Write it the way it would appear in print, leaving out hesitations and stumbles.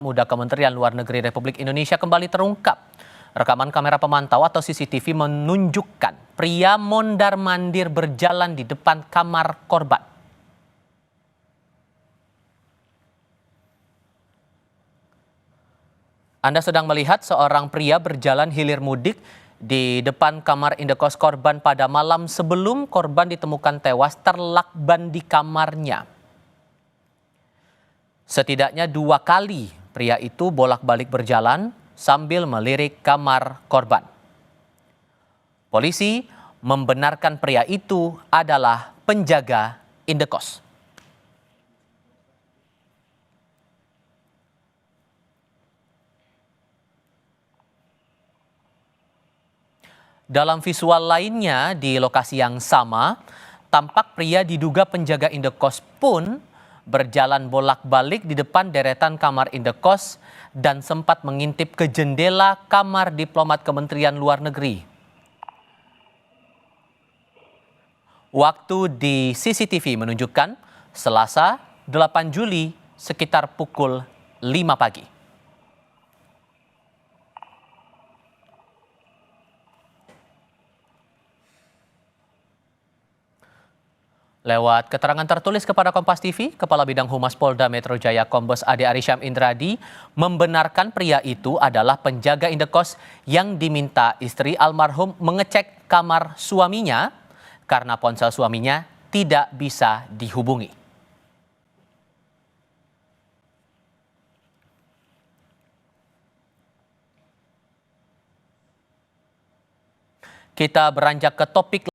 Muda Kementerian Luar Negeri Republik Indonesia kembali terungkap. Rekaman kamera pemantau atau CCTV menunjukkan pria mondar-mandir berjalan di depan kamar korban. Anda sedang melihat seorang pria berjalan hilir mudik di depan kamar indekos korban pada malam sebelum korban ditemukan tewas terlakban di kamarnya. Setidaknya 2 kali pria itu bolak-balik berjalan sambil melirik kamar korban. Polisi membenarkan pria itu adalah penjaga indekos. Dalam visual lainnya di lokasi yang sama, tampak pria diduga penjaga indekos pun berjalan bolak-balik di depan deretan kamar indekos dan sempat mengintip ke jendela kamar diplomat Kementerian Luar Negeri. Waktu di CCTV menunjukkan Selasa 8 Juli sekitar pukul 5 pagi. Lewat keterangan tertulis kepada Kompas TV, Kepala Bidang Humas Polda Metro Jaya Kombes Ade Arysyam Indradi membenarkan pria itu adalah penjaga indekos yang diminta istri almarhum mengecek kamar suaminya karena ponsel suaminya tidak bisa dihubungi. Kita beranjak ke topik